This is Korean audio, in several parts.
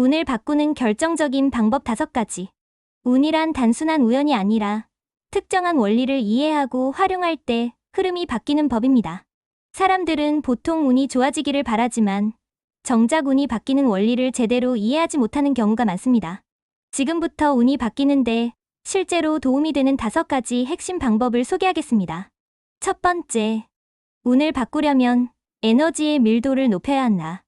운을 바꾸는 결정적인 방법 5가지. 운이란 단순한 우연이 아니라 특정한 원리를 이해하고 활용할 때 흐름이 바뀌는 법입니다. 사람들은 보통 운이 좋아지기를 바라지만 정작 운이 바뀌는 원리를 제대로 이해하지 못하는 경우가 많습니다. 지금부터 운이 바뀌는데 실제로 도움이 되는 5가지 핵심 방법을 소개하겠습니다. 첫 번째, 운을 바꾸려면 에너지의 밀도를 높여야 한다.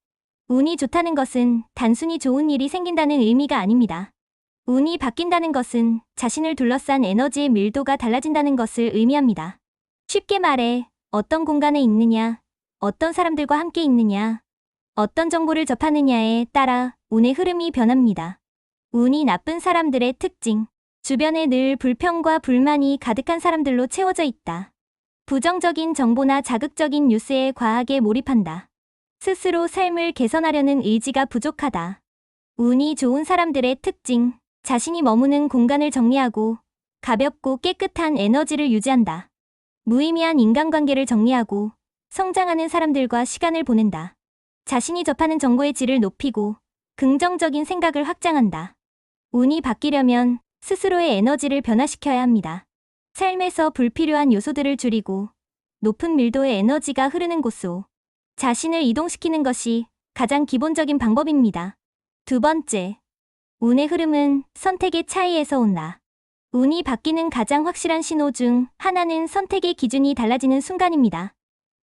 운이 좋다는 것은 단순히 좋은 일이 생긴다는 의미가 아닙니다. 운이 바뀐다는 것은 자신을 둘러싼 에너지의 밀도가 달라진다는 것을 의미합니다. 쉽게 말해, 어떤 공간에 있느냐, 어떤 사람들과 함께 있느냐, 어떤 정보를 접하느냐에 따라 운의 흐름이 변합니다. 운이 나쁜 사람들의 특징. 주변에 늘 불평과 불만이 가득한 사람들로 채워져 있다. 부정적인 정보나 자극적인 뉴스에 과하게 몰입한다. 스스로 삶을 개선하려는 의지가 부족하다. 운이 좋은 사람들의 특징. 자신이 머무는 공간을 정리하고 가볍고 깨끗한 에너지를 유지한다. 무의미한 인간관계를 정리하고 성장하는 사람들과 시간을 보낸다. 자신이 접하는 정보의 질을 높이고 긍정적인 생각을 확장한다. 운이 바뀌려면 스스로의 에너지를 변화시켜야 합니다. 삶에서 불필요한 요소들을 줄이고 높은 밀도의 에너지가 흐르는 곳으로 자신을 이동시키는 것이 가장 기본적인 방법입니다. 두 번째, 운의 흐름은 선택의 차이에서 온다. 운이 바뀌는 가장 확실한 신호 중 하나는 선택의 기준이 달라지는 순간입니다.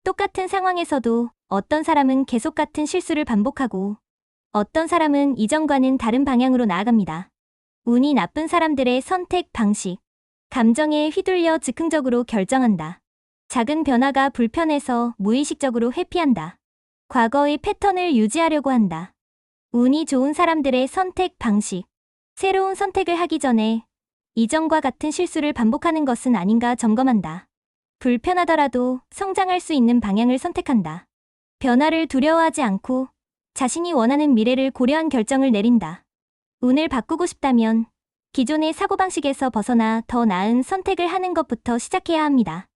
똑같은 상황에서도 어떤 사람은 계속 같은 실수를 반복하고 어떤 사람은 이전과는 다른 방향으로 나아갑니다. 운이 나쁜 사람들의 선택 방식. 감정에 휘둘려 즉흥적으로 결정한다. 작은 변화가 불편해서 무의식적으로 회피한다. 과거의 패턴을 유지하려고 한다. 운이 좋은 사람들의 선택 방식. 새로운 선택을 하기 전에 이전과 같은 실수를 반복하는 것은 아닌가 점검한다. 불편하더라도 성장할 수 있는 방향을 선택한다. 변화를 두려워하지 않고 자신이 원하는 미래를 고려한 결정을 내린다. 운을 바꾸고 싶다면 기존의 사고방식에서 벗어나 더 나은 선택을 하는 것부터 시작해야 합니다.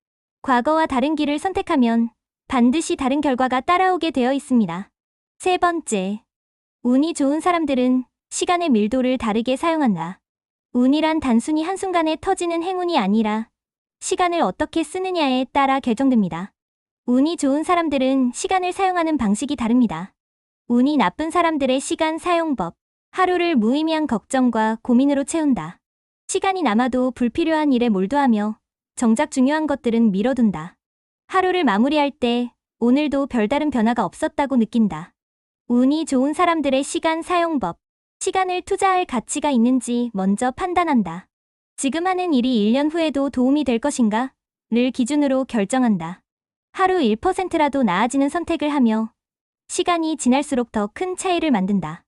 과거와 다른 길을 선택하면 반드시 다른 결과가 따라오게 되어 있습니다. 세 번째, 운이 좋은 사람들은 시간의 밀도를 다르게 사용한다. 운이란 단순히 한순간에 터지는 행운이 아니라 시간을 어떻게 쓰느냐에 따라 결정됩니다. 운이 좋은 사람들은 시간을 사용하는 방식이 다릅니다. 운이 나쁜 사람들의 시간 사용법. 하루를 무의미한 걱정과 고민으로 채운다. 시간이 남아도 불필요한 일에 몰두하며 정작 중요한 것들은 미뤄둔다. 하루를 마무리할 때 오늘도 별다른 변화가 없었다고 느낀다. 운이 좋은 사람들의 시간 사용법. 시간을 투자할 가치가 있는지 먼저 판단한다. 지금 하는 일이 1년 후에도 도움이 될 것인가? 를 기준으로 결정한다. 하루 1%라도 나아지는 선택을 하며 시간이 지날수록 더 큰 차이를 만든다.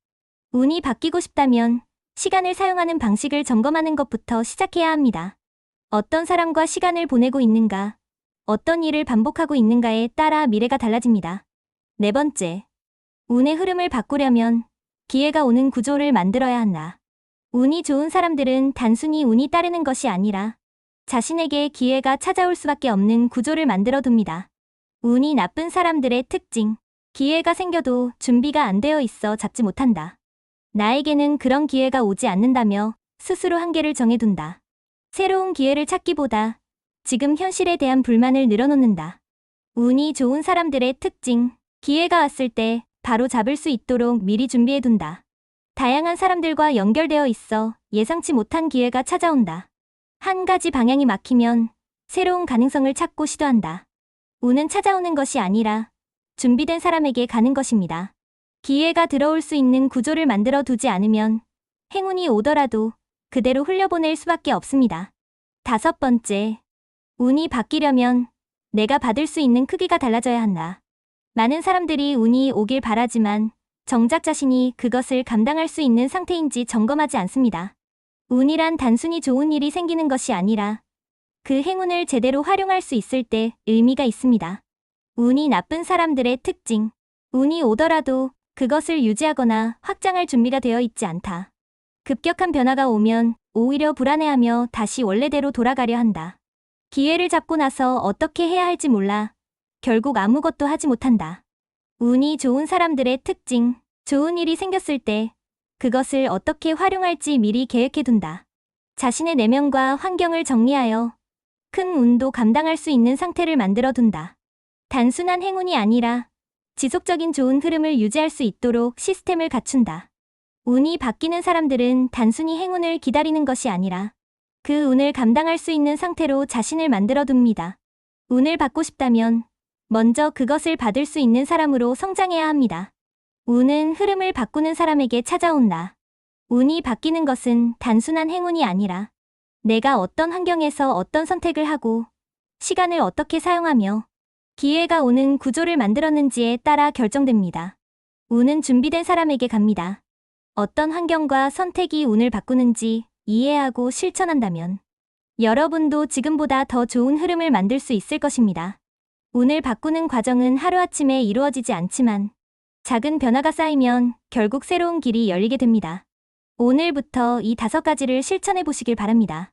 운이 바뀌고 싶다면 시간을 사용하는 방식을 점검하는 것부터 시작해야 합니다. 어떤 사람과 시간을 보내고 있는가, 어떤 일을 반복하고 있는가에 따라 미래가 달라집니다. 네 번째, 운의 흐름을 바꾸려면 기회가 오는 구조를 만들어야 한다. 운이 좋은 사람들은 단순히 운이 따르는 것이 아니라 자신에게 기회가 찾아올 수밖에 없는 구조를 만들어 둡니다. 운이 나쁜 사람들의 특징. 기회가 생겨도 준비가 안 되어 있어 잡지 못한다. 나에게는 그런 기회가 오지 않는다며 스스로 한계를 정해둔다. 새로운 기회를 찾기보다 지금 현실에 대한 불만을 늘어놓는다. 운이 좋은 사람들의 특징. 기회가 왔을 때 바로 잡을 수 있도록 미리 준비해둔다. 다양한 사람들과 연결되어 있어 예상치 못한 기회가 찾아온다. 한 가지 방향이 막히면 새로운 가능성을 찾고 시도한다. 운은 찾아오는 것이 아니라 준비된 사람에게 가는 것입니다. 기회가 들어올 수 있는 구조를 만들어 두지 않으면 행운이 오더라도 그대로 흘려보낼 수밖에 없습니다. 다섯 번째, 운이 바뀌려면 내가 받을 수 있는 크기가 달라져야 한다. 많은 사람들이 운이 오길 바라지만 정작 자신이 그것을 감당할 수 있는 상태인지 점검하지 않습니다. 운이란 단순히 좋은 일이 생기는 것이 아니라 그 행운을 제대로 활용할 수 있을 때 의미가 있습니다. 운이 나쁜 사람들의 특징. 운이 오더라도 그것을 유지하거나 확장할 준비가 되어 있지 않다. 급격한 변화가 오면 오히려 불안해하며 다시 원래대로 돌아가려 한다. 기회를 잡고 나서 어떻게 해야 할지 몰라 결국 아무것도 하지 못한다. 운이 좋은 사람들의 특징. 좋은 일이 생겼을 때 그것을 어떻게 활용할지 미리 계획해둔다. 자신의 내면과 환경을 정리하여 큰 운도 감당할 수 있는 상태를 만들어둔다. 단순한 행운이 아니라 지속적인 좋은 흐름을 유지할 수 있도록 시스템을 갖춘다. 운이 바뀌는 사람들은 단순히 행운을 기다리는 것이 아니라 그 운을 감당할 수 있는 상태로 자신을 만들어둡니다. 운을 받고 싶다면 먼저 그것을 받을 수 있는 사람으로 성장해야 합니다. 운은 흐름을 바꾸는 사람에게 찾아온다. 운이 바뀌는 것은 단순한 행운이 아니라 내가 어떤 환경에서 어떤 선택을 하고 시간을 어떻게 사용하며 기회가 오는 구조를 만들었는지에 따라 결정됩니다. 운은 준비된 사람에게 갑니다. 어떤 환경과 선택이 운을 바꾸는지 이해하고 실천한다면 여러분도 지금보다 더 좋은 흐름을 만들 수 있을 것입니다. 운을 바꾸는 과정은 하루아침에 이루어지지 않지만 작은 변화가 쌓이면 결국 새로운 길이 열리게 됩니다. 오늘부터 이 5가지를 실천해 보시길 바랍니다.